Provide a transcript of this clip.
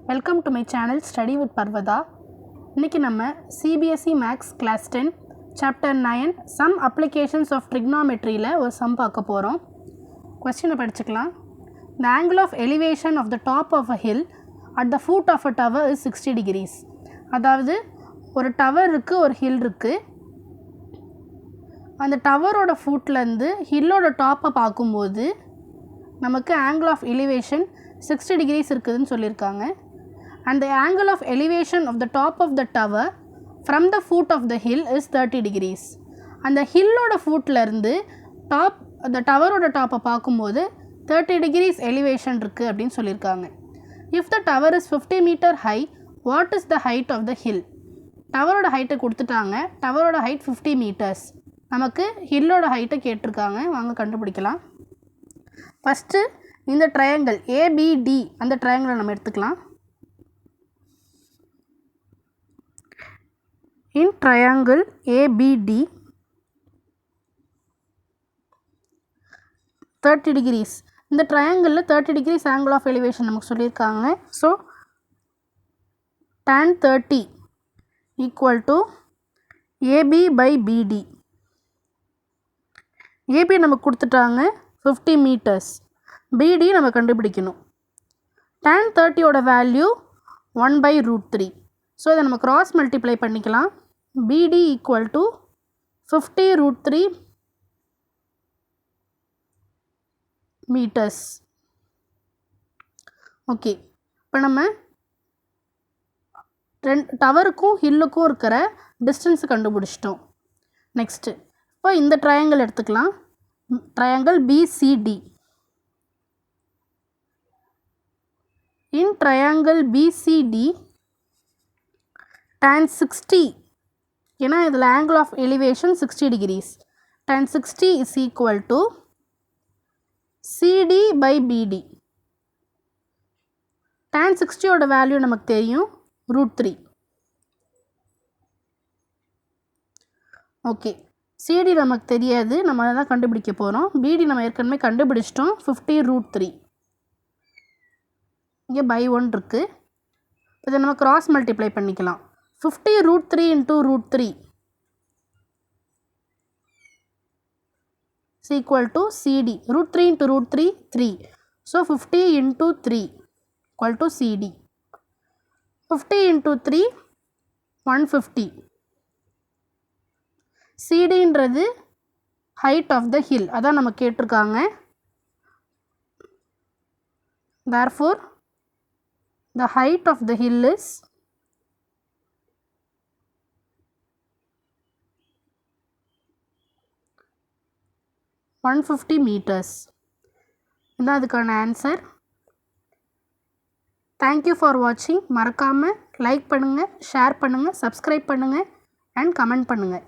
Welcome to my channel Study with Parvada. இன்னைக்கு நம்ம CBSE Max Class 10 Chapter 9 Some Applications of Trigonometryல ஒரு sum பார்க்க போகிறோம். Question படிச்சுக்கலாம். The angle of elevation of the top of a hill at the foot of a tower is 60 degrees. அதாவது ஒரு tower இருக்குது, ஒரு ஹில் இருக்குது. அந்த டவரோட ஃபுட்லேருந்து ஹில்லோட டாப்பை பார்க்கும்போது நமக்கு angle of elevation 60 degrees இருக்குதுன்னு சொல்லியிருக்காங்க. And the angle of elevation of the top of the tower from the foot of the hill is 30 degrees. அந்த ஹில்லோட ஃபுட்லேருந்து அந்த டவரோட டாப்பை பார்க்கும்போது 30 degrees elevation இருக்குது அப்படின்னு சொல்லியிருக்காங்க. If the tower is 50 meter high, what is the height of the hill? டவரோட ஹைட்டை கொடுத்துட்டாங்க. டவரோட height 50 meters. நமக்கு ஹில்லோட ஹைட்டை கேட்டிருக்காங்க. வாங்க கண்டுபிடிக்கலாம். ஃபஸ்ட்டு இந்த ட்ரையாங்கிள் ABD அந்த ட்ரையாங்கிளை நம்ம எடுத்துக்கலாம். In triangle ABD 30 degrees. இந்த ட்ரையாங்கிளில் 30 degrees angle of elevation நமக்கு சொல்லியிருக்காங்க. So tan 30 equal to AB by BD. AB நமக்கு கொடுத்துட்டாங்க 50 meters. BD நம்ம கண்டுபிடிக்கணும். tan 30ஓட வேல்யூ 1 by root 3. ஸோ இதை நம்ம cross multiply பண்ணிக்கலாம். BD equal to 50 root 3 meters. Okay, இப்போ நம்ம டவருக்கும் ஹில்லுக்கும் இருக்கிற டிஸ்டன்ஸ் கண்டுபிடிச்சிட்டோம். நெக்ஸ்ட்டு இப்போ இந்த ட்ரையாங்கிள் எடுத்துக்கலாம். Triangle BCD. In triangle BCD tan 60, ஏன்னா இதில் angle of elevation 60 degrees. tan 60 is equal to CD by BD. tan 60ஓட வேல்யூ நமக்கு தெரியும் root 3. ஓகே, CD நமக்கு தெரியாது, நம்ம தான் கண்டுபிடிக்க போகிறோம். BD நம்ம ஏற்கனவே கண்டுபிடிச்சிட்டோம் 50 root 3. இங்கே by 1 இருக்குது. இதை நம்ம cross multiply பண்ணிக்கலாம். 50 root 3 into root 3 is equal to CD. root 3 into root 3 3. So 50 into 3 equal to CD. 50 into 3 150. CD ன்றது height of the hill. அதான் நம்ம கேட்டிருக்காங்க. Therefore the height of the hill is 150 meters. இதான் அதுக்கான answer. Thank you for வாட்சிங். மறக்காமல் like பண்ணுங்கள், share பண்ணுங்கள், சப்ஸ்கிரைப் பண்ணுங்கள் அண்ட் கமெண்ட் பண்ணுங்கள்.